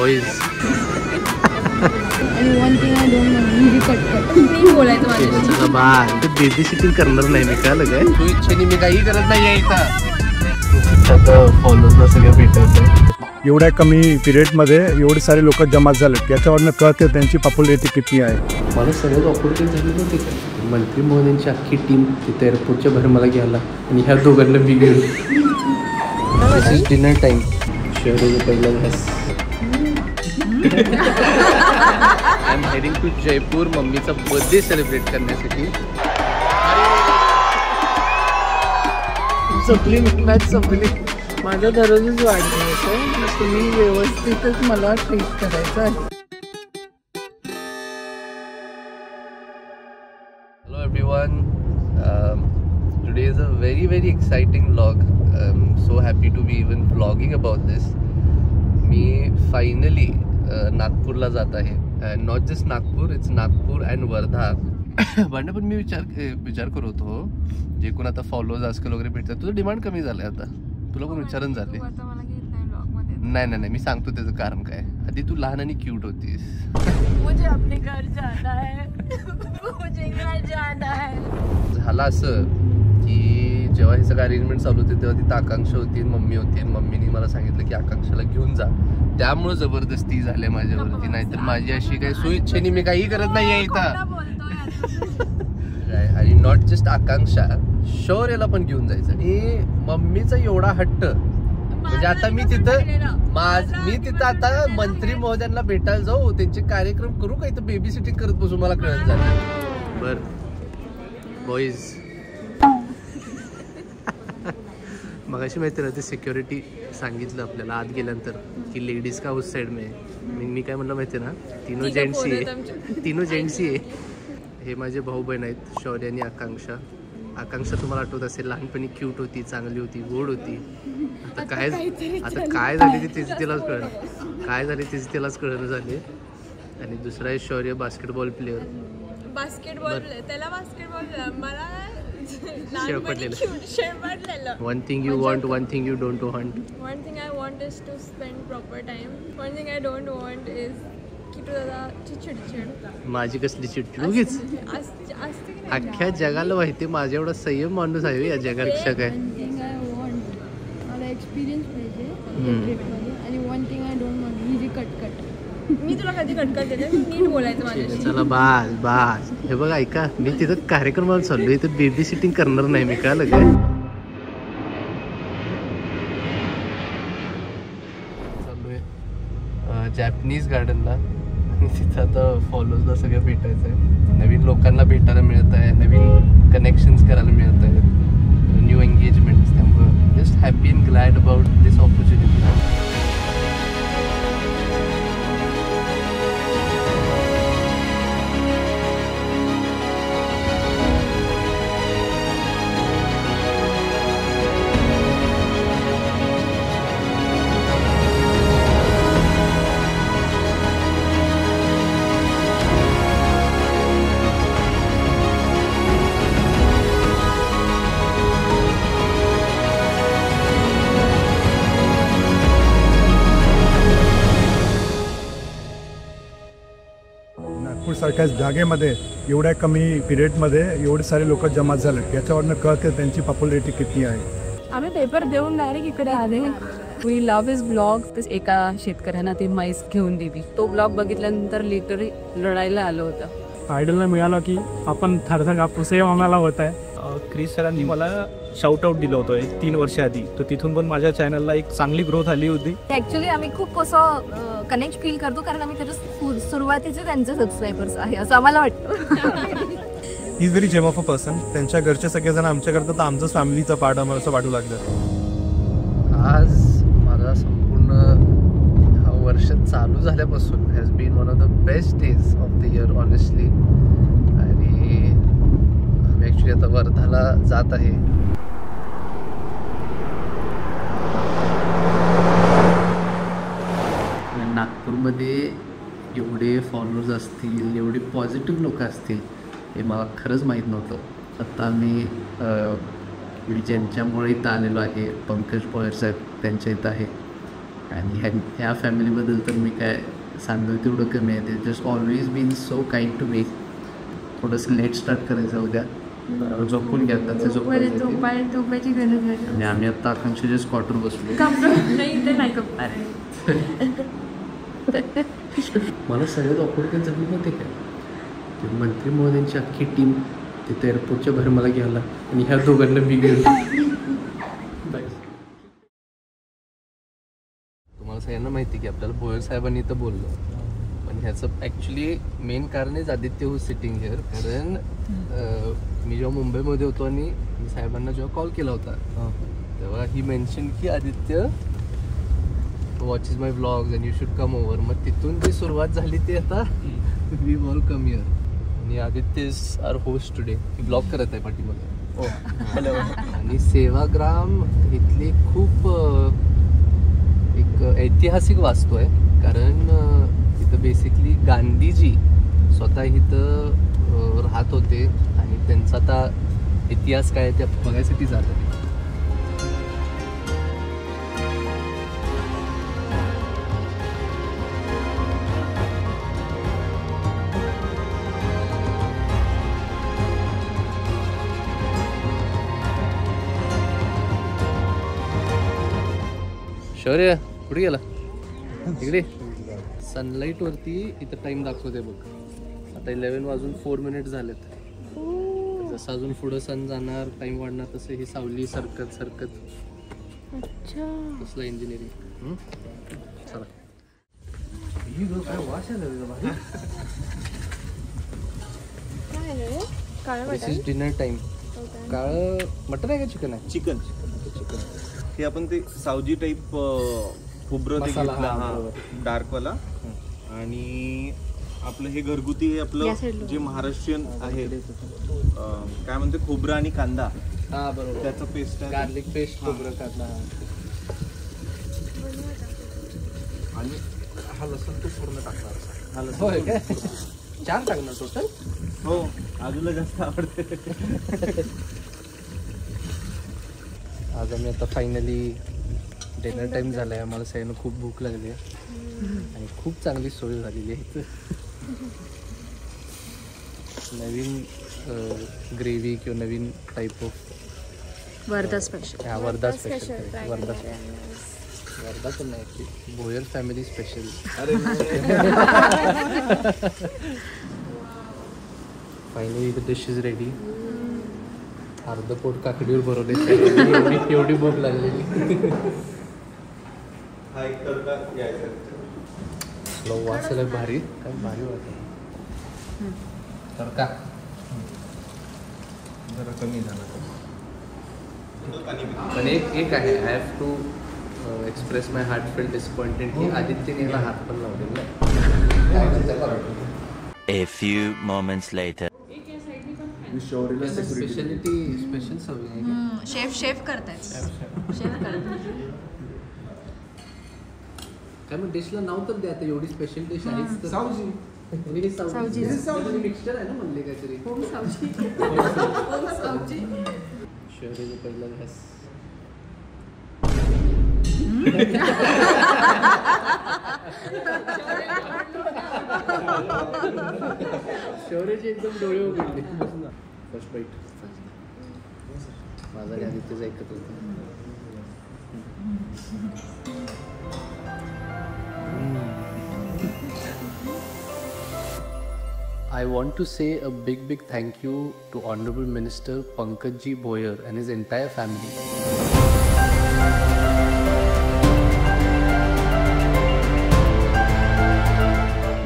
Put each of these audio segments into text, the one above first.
Boys baby sitting करणार नाही मी का काय तू इच्छेने मी काही करत नाही यायचा फॉलोजला सगळं भेटायचं. एवढ्या कमी पिरियडमध्ये एवढे सारे लोक जमा झाले याच्यावरनं कळते त्यांची पॉप्युलॅरिटी किती आहे. मला सगळ्यात ऑपॉर्च्युनिटी झाली नव्हती का मंत्री महोदयांची अख्खी टीम तिथे एअरपोर्टच्या भर मला घ्यायला आणि ह्या दोघांना मी घेऊन डिनर टाइम शहराचा पहिला घास. I am heading to Jaipur मम्मीचा बर्थडे सेलिब्रेट करण्यासाठी. संपली मॅच संपली. माझा दररोजच वाढदिवस आहे तुम्ही व्यवस्थितच मला ट्रीट करायचं आहे. Hello everyone, today is a very exciting vlog. So happy to be even vlogging about this. Me finally नागपूरला जात आहे. Not just Nagpur, it's Nagpur and Wardha. पण मी विचार करत होतो जे कोण आता फॉलोअर्स आजकाल वगैरे भेटतात तुझं डिमांड कमी झालंय आता तुला कोण विचारण झाले. नाही मी सांगतो त्याचं कारण काय. आधी तू लहान आणि क्यूट होतीस. झालं असं की जेव्हा हे सगळं अरेंजमेंट चालू होते तेव्हा तिथं आकांक्षा होती मम्मी होती. मम्मीने मला सांगितलं की आकांक्षाला घेऊन जा. त्यामुळे जबरदस्ती झाली माझ्यावरती. नाहीतर माझी अशी काही सुइच्छेने मी काही करत नाही आहे इथं. आणि नॉट जस्ट आकांक्षा शौर्यला पण घेऊन जायचं. आणि मम्मीचा एवढा हट्ट म्हणजे आता मी तिथं आता मंत्री महोदयांना भेटायला जाऊ त्यांचे कार्यक्रम करू का इथं बेबी सिटिंग करत बसू मला कळत झालं. बर बॉईज मग अशी माहिती ना ते सिक्युरिटी सांगितलं आपल्याला आत गेल्यानंतर की लेडीज का उस साइड में. मी काय म्हणलं माहिती ना तीनो जेंट्स आहे. हे माझे भाऊ बहीण आहेत शौर्य आणि आकांक्षा. आकांक्षा तुम्हाला आठवत असेल लहानपणी क्यूट होती चांगली होती गोड होती. आता काय झाली ते तिलाच तिलाच कळणं झाले. आणि दुसरा आहे शौर्य basketball player. One thing you want one thing you don't want. One thing I want is to spend proper time. One thing I don't want is की तू दादा चिडचिड. माझी कसली चिडचिड उगीच अख्ख्या जगाला माहिती माझ्या एवढा संयम माणूस आहे या जगापेक्षा काय. मला एक्सपिरियन्स पाहिजे आणि one thing I don't want ही जी कटकट. मी तुला कधी कटकट देते नीट बोलायचं माझ्याशी. चला बास हे बघ ऐका मी तिथं कार्यक्रमाला चाललोय इथं बेबी सिटिंग करणार नाही मी का लगेच. चाललोय जॅपनीज गार्डनला. तिथं आता फॉलोअर्सला सगळं भेटायचं आहे. नवीन लोकांना भेटायला मिळत आहे. नवीन कनेक्शन्स करायला मिळत आहेत. New engagements. त्यामुळं just happy and glad about this opportunity. सारख्या जागेमध्ये एवढ्या कमी पिरियडमध्ये एवढे सारे लोक जमा झाले याच्यावरनं कळते त्यांची पॉप्युलॅरिटी किती आहे. आम्ही पेपर देऊन डायरेक्ट इकडे आले. We love his blog. एका शेतकऱ्यांना ती म्हैस घेऊन दिली. तो ब्लॉग बघितल्यानंतर लिटरली लढायला आलं होतं. आयडलला मिळालं की आपण थरथर कापूसही आम्हाला होत आहे. क्रिस सरांनी मला शाउट आउट दिलं होतं 3 वर्ष आधी. तर तिथून पण माझ्या चॅनलला एक चांगली ग्रोथ आली होती. ॲक्च्युली आम्ही खूप असं कनेक्ट फील करतो कारण आम्ही त्याच्या सुरुवातीचे त्यांचे सबस्क्रायबर्स आहे असं आम्हाला वाटतं. He is very gem of a person. त्यांच्या घरचे सगळेजण आमच्याकडे तर आमचंच फॅमिलीचा पार्ट आम्हाला असं वाटू लागलं. आज मला संपूर्ण हा वर्ष चालू झाल्यापासून has been one of the best days of the year honestly. आणि आम्ही ॲक्च्युली आता वर्धाला जात आहे. नागपूरमध्ये एवढे फॉलोअर्स असतील एवढे पॉझिटिव्ह लोक असतील हे मला खरंच माहीत नव्हतं. आत्ता मी ज्यांच्यामुळे इथं आलेलो आहे पंकज पवार साहेब त्यांच्या इथं आहे. आणि ह्या फॅमिलीबद्दल तर मी काय सांगेल तेवढं कमी आहे. ते just always been so kind to me. थोडंसं लेट स्टार्ट करायचं उद्या, झोपून घ्या त्याचं झोपायची गरज नाही. आणि आम्ही आता आकांक्षाच्या स्पॉटवर बसलो. मला सगळ्यात ऑपॉर्च्युनिटी जमली नव्हते काय, ते मंत्री महोदयांची अख्खी टीम तिथे एअरपोर्टच्या बाहेर मला घ्यायला आणि ह्या दोघांना मी गेलो. तुम्हाला सगळ्यांना माहिती की आपल्याला भोयर साहेबांनी तर बोललो, पण ह्याचं ॲक्च्युली मेन कारण आहे आदित्य हू सिटिंग हिअर. कारण मी जेव्हा मुंबईमध्ये होतो आणि मी साहेबांना जेव्हा कॉल केला होता तेव्हा ही मेन्शन की Aditya watches my vlogs and you should come over. मग तिथून जी सुरुवात झाली ती आता वी ऑल कम हिअर. आणि Aditya is our host today. ही ब्लॉग करत आहे पाठीमागे. आणि सेवाग्राम इथली खूप एक ऐतिहासिक वास्तू आहे. कारण इथं बेसिकली गांधीजी स्वतः इथं राहत होते आणि त्यांचा आता इतिहास काय ते बघायसाठी जातात. शौर्य कुठे गेला? इकडे सनलाईट वरती इथं टाइम दाखवते बघ. आता 11 वाजून 4 मिनिट झालेत. जसं अजून पुढं सन जाणार टाइम वाढणार तसं ही सावली सरकत सरकत. कसलं इंजिनिअरिंग. चला काय वास आहे. दिस इज डिनर टाइम. काळं मटन आहे का चिकन आहे? चिकन. हे आपण ते सावजी टाईप खोबरं ते घेतलं, हा डार्कवाला. आणि आपलं हे घरगुती आपलं जे महाराष्ट्रीयन आहे काय म्हणते खोबरं आणि कांदा. हा बरोबर, त्याचं पेस्ट आहे, गार्लिक पेस्ट, खोबरं कांदा. आणि हा लसूण तू पूर्ण टाकणार. हा लसूण होय काय? 4 टाकणार टोटल? हो, आजूला जास्त आवडते. आज आम्ही आता फायनली डिनर टाइम झाला आहे. आम्हाला सगळ्यांना खूप भूक लागली आहे आणि खूप चांगली सोय झालेली आहे इथं. नवीन ग्रेव्ही किंवा नवीन टाईप ऑफ वर्धा स्पेशल. हा वर्धा स्पेशल. वर्धा पण नाही, Bhoyar family special. Finally the dish is ready. अर्ध पोट काकडीवर भरवले. एवढी भूक लागलेली. हा एक तडका घ्यायचा. वास आला भारी. काय भारी वाटत. तडका जरा कमी झाला पण एक आहे. I have to express my heartfelt disappointed की आदित्यने याला हात पण लावलेला. A few moments later. Speciality special serving आहे. शेफ करतायत. काय मग डिशला नाव तर द्या. आता एवढी स्पेशल डिश आहे. सावजी मिक्सचर आहे ना म्हणले काहीतरी. शहराचा पहिला घास. शौर्याचे एकदम डोळे उघडले. फर्स्ट बाईट माझा आदित्यच ऐकत होता. I want to say a big thank you to Honorable Minister Pankaj Ji Boyer and his entire family.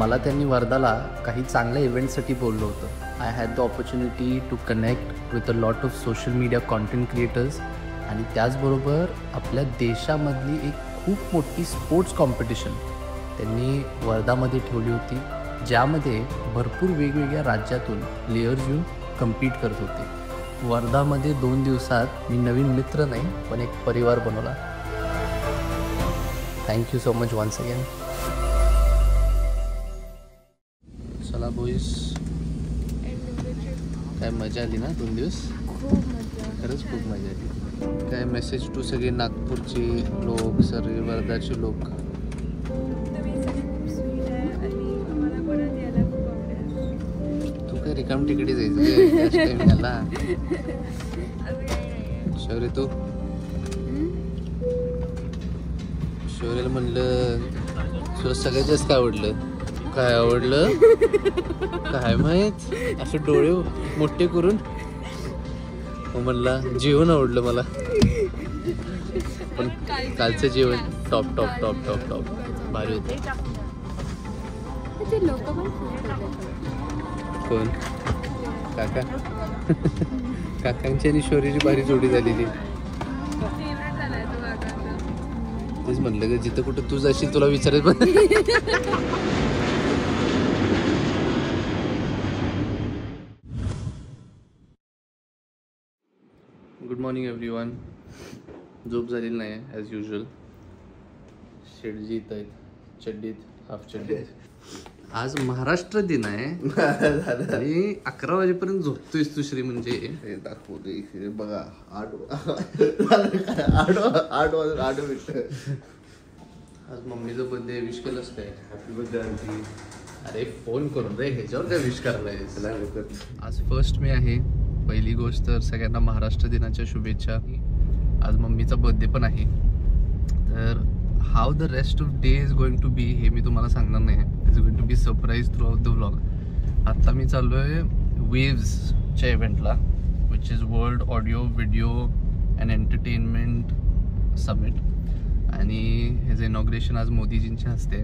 मला त्यांनी वर्धाला काही चांगल्या इव्हेंटसाठी बोललं होतं. I had the opportunity to connect with a lot of social media content creators आणि त्याचबरोबर आपल्या देशामधली एक खूप मोठी स्पोर्ट्स कॉम्पिटिशन त्यांनी वर्धामध्ये ठेवली होती, ज्यामध्ये भरपूर वेगवेगळ्या राज्यातून प्लेयर्स येऊन कम्पीट करत होते. वर्धामध्ये 2 दिवसात मी नवीन मित्र नाही पण एक परिवार बनवला. Thank you so much once again. चला बॉईज, काय मजा आली ना 2 दिवस. खरंच खूप मजा आली. काय मेसेज टू सगळे नागपूरचे लोक, सगळे वर्धाचे लोक. रिकाम तिकडे जायचं याला. शौर्य तू शौर्याला म्हणलं तुला सगळ्यात जास्त काय आवडलं? काय आवडलं काय माहित, असं डोळे मोठे करून म्हणला जेवण आवडलं मला. पण कालचं जेवण top top top top top भारी होतं. कोण काका? काकांची आणि शौर्याची भारी जोडी झालेली. तेच म्हणलं ग, जिथं कुठं तू जाशील तुला विचारेल. पण गुड मॉर्निंग एव्हरीवन. झोप झालेली नाही आहे ॲज युजल. शेडजी येत आहेत चड्डीत, हाफ चड्डीत. आज महाराष्ट्र दिन आहे आणि 11 वाजेपर्यंत झोपतोयस तू श्री. म्हणजे दाखवते बघा 8 मिनिटं. आज मम्मीचा बर्थडे. विश केलंस काय? Happy birthday aunty. अरे फोन करून रे, ह्याच्यावर काय विश करायला. आज 1 मे आहे. पहिली गोष्ट तर सगळ्यांना महाराष्ट्र दिनाच्या शुभेच्छा. आज मम्मीचा बर्थडे पण आहे. तर how the rest of day is going to be हे मी तुम्हाला सांगणार नाही. Is going to be surprise throughout the vlog. आत्ता मी चाललो आहे वेव्सच्या इव्हेंटला, which is world audio video and entertainment summit. आणि ह्याचं इनॉग्रेशन आज मोदीजींच्या हस्ते,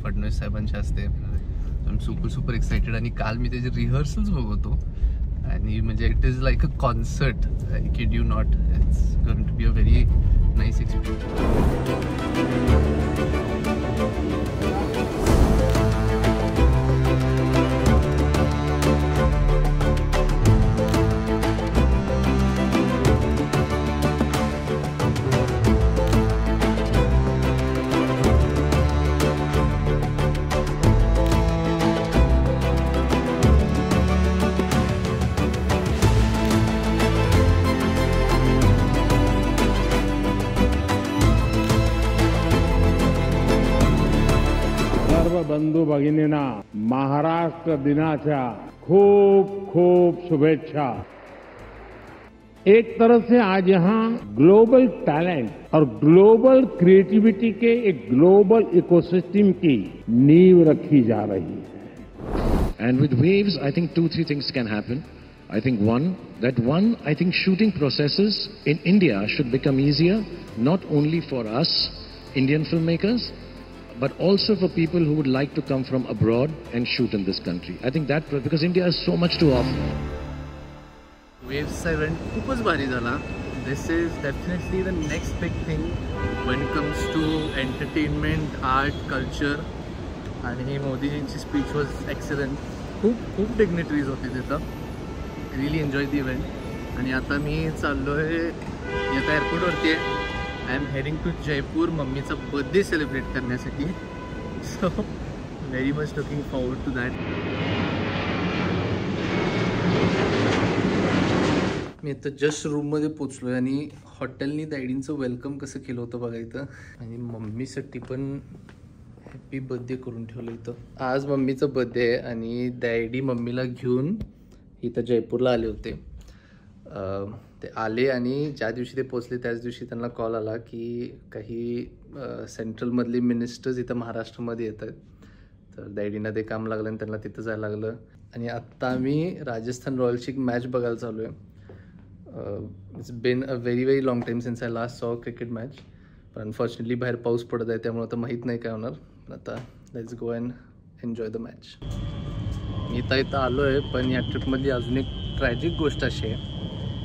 फडणवीस साहेबांच्या हस्ते. I am super excited. आणि काल मी त्याचे रिहर्सल्स बघतो आणि म्हणजे it is like a concert. I kid you not. It's going to be a very nice experience. बंधू भगिनींना महाराष्ट्र दिनाच्या खूब खूब शुभेच्छा. एक तरह से आज यहाँ ग्लोबल टैलेंट और ग्लोबल क्रिएटिविटी के एक ग्लोबल इकोसिस्टम की नींव रखी जा रही है. And with waves, I think 2-3 things can happen. I think I think shooting processes in India should become easier, not only for us, Indian filmmakers, but also for people who would like to come from abroad and shoot in this country. I think that because India has so much to offer. वेव्सचा event खूपच भारी झाला. This is definitely the next big thing when it comes to entertainment, art, culture. आणि मोदीजींची speech was excellent. खूप dignitaries होते तिथं. Really enjoy the event. आणि आता मी चाललो आहे, मी आता एअरपोर्टवरती आहे. I am heading to Jaipur मम्मीचा बर्थडे सेलिब्रेट करण्यासाठी. So very much looking forward to that. मी आता जस्ट रूममध्ये पोचलो आहे आणि हॉटेलनी डॅडींचं वेलकम कसं केलं होतं बघा इथं. आणि मम्मीसाठी पण हॅपी बर्थडे करून ठेवलं इथं. आज मम्मीचा बर्थडे आहे आणि डॅडी मम्मीला घेऊन इथं जयपूरला आले होते. ते आले आणि ज्या दिवशी ते पोचले त्याच दिवशी त्यांना कॉल आला की काही सेंट्रलमधले मिनिस्टर्स इथं महाराष्ट्रामध्ये येत आहेत. तर डॅडींना ते काम लागलं आणि त्यांना तिथं जायला लागलं. आणि आत्ता आम्ही राजस्थान रॉयल्सची एक मॅच बघायला चालू आहे. It's been a very long time since I last सॉ क्रिकेट मॅच. पण अनफॉर्च्युनेटली बाहेर पाऊस पडत आहे त्यामुळे आता माहीत नाही काय होणार. आता let's go and enjoy the match. मी इथं आलो आहे. पण या ट्रिपमधली अजून एक ट्रॅजिक गोष्ट अशी आहे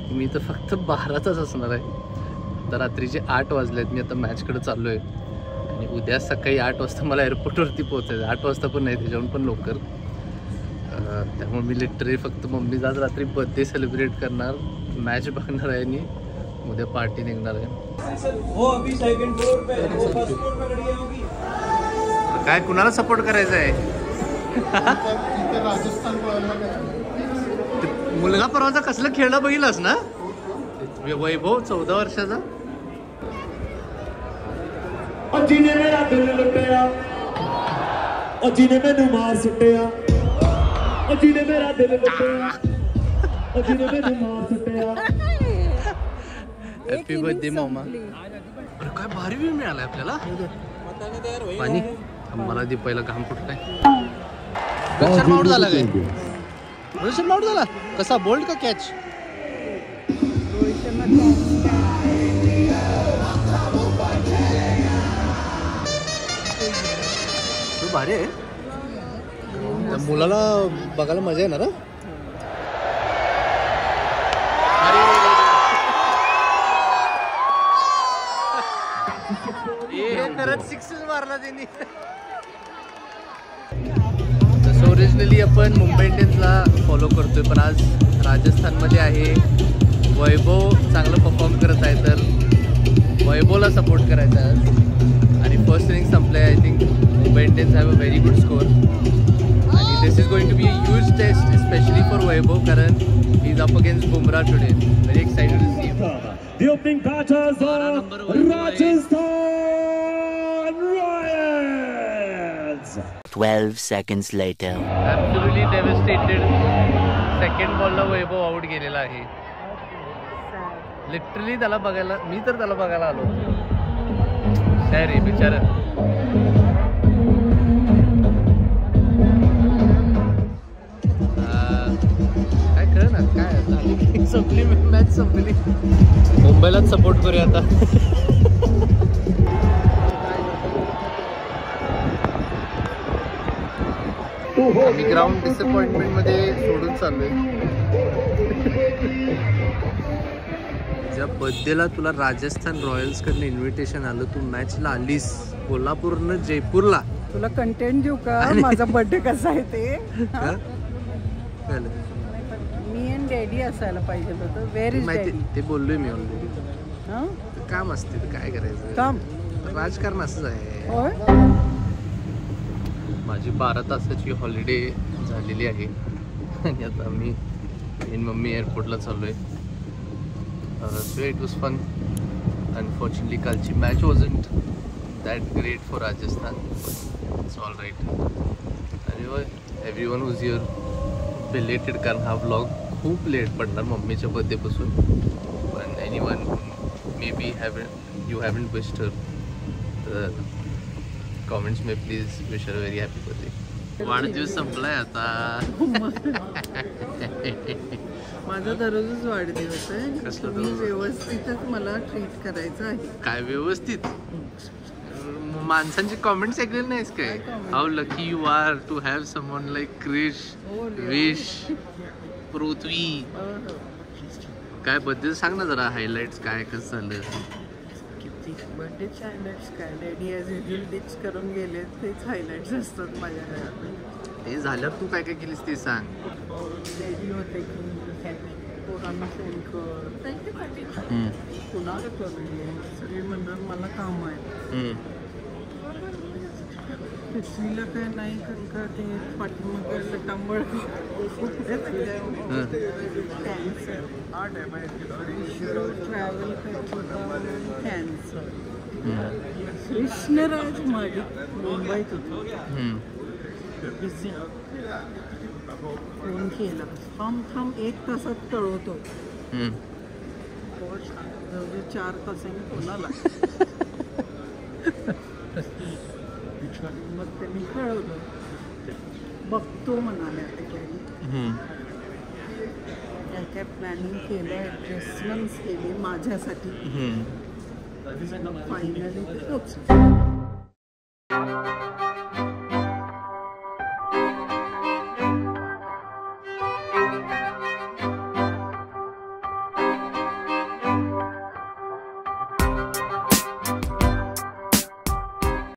की मी इथं फक्त 12 तास असणार आहे. तर रात्रीचे 8 वाजले आहेत. मी आता मॅचकडे चाललो आहे आणि उद्या सकाळी 8 वाजता मला एअरपोर्टवरती पोहोचायचं. 8 वाजता पण नाही, त्याच्याहून पण लवकर. त्यामुळे मी लिटरली फक्त मम्मीचा आज रात्री बर्थडे सेलिब्रेट करणार, मॅच बघणार आहे आणि उद्या पार्टी निघणार आहे. काय कुणाला सपोर्ट करायचा आहे? मुलगा परवाचा कसलं खेळणं बघितलंस ना, वैभव 14 वर्षाचा. जिने मेरा दिल लुटिया, जिने मैनू मार सुटिया, हॅपी बर्थडे मामा. अरे काय भारी व्ह्यू मिळालाय आपल्याला. पाणी मला दे पहिला, घाम फुटलाय. रोहित शर्मा आउट झाला काय? रोहित शर्मा आउट झाला कसा? बोल्ड का कॅच? भारी आहे. मुलाला बघायला मजा येणार. खरंच सिक्सेस मारला त्यांनी. तसं ओरिजिनली आपण मुंबई इंडियन्सला फॉलो करतोय, पण आज राजस्थानमध्ये आहे. वैभव चांगलं परफॉर्म करत आहे, तर वैभवला सपोर्ट करायचा आहे आज. आणि फर्स्ट इनिंग संपलं आहे. I think Mumbai Indians have a very good score. आणि this is going to be a huge test specially for Vaibhav, कारण he is up against Bumrah today. Very excited to see. The opening batters are Rajasthan Royals. 12 seconds later. Absolutely devastated. Second बॉलला Vaibhav out गेलेला आहे. Literally त्याला बघायला, मी तर त्याला बघायला आलो. सॉरी बिचारा. काय कळ ना काय झाली, संपली मॅच संपली. मुंबईलाच सपोर्ट करूया आता. आम्ही ग्राउंड डिसअपॉइंटमेंट मध्ये सोडून चाललोय. ज्या बर्थडेला तुला राजस्थान रॉयल्स कडनं इन्व्हिटेशन आलं, तू मॅचला आलीस कोल्हापूरनं जयपूरला. तुला कंटेंट देऊ का माझा बर्थडे कसा आहे ते? मी आणि डॅडी असायला पाहिजे होतं. Where is daddy? ते बोललोय मी ऑलरेडी. काम असते तर काय करायचं, काम राजकारण असंच आहे. होय. माझी 12 तासाची हॉलिडे झालेली आहे आणि आता मी मम्मी एअरपोर्टला चाललो आहे. So it was fun. Unfortunately कालची match wasn't that great for Rajasthan. It's all right. आणि एव्हरीवन हुज हिअर बिलेटेड, कारण हा व्लॉग खूप लेट पडणार मम्मीच्या बर्थडेपासून. पण anyone may be you haven't wished her, तर कॉमेंट्स में please wish her very happy birthday. वाढदिवस संपलाय आता. माझा दररोजच वाढदिवस आहे. तुम्ही व्यवस्थितच मला ट्रीट करायचं आहे. काय व्यवस्थित? माणसांचे कॉमेंट्स ऐकले नाहीस काय? How lucky you are to have someone like Krish, Vish, Prithvi. काय बर्थडे सांग ना जरा, हायलाइट्स काय कसं झालं? बर्थडेचे हायलाइट्स काय, डॅडी ॲज युजल डिच करून गेले, तेच हायलाइट्स असतात माझ्या घरात. ते झाल्यावर तू काय काय केलीस ते सांग. डॅडी होते की पोरांना फोन कर, कुणाला करूया, सगळे म्हणणार मला काम आहे. पिशवीला काय नाही का ते पाठीमागं टांबळ ट्रॅव्हल कॅन्सर. कृष्णराज माडिक मुंबईत होतो. फोन केला, थांब 1 तासात कळवतो. जवळजवळ 4 तासांनी कोणाला मग त्यांनी कळवलं. बघतो म्हणाले. काय प्लॅनिंग केलं, ॲडजस्टमेंट्स केली माझ्यासाठी. फायनली ते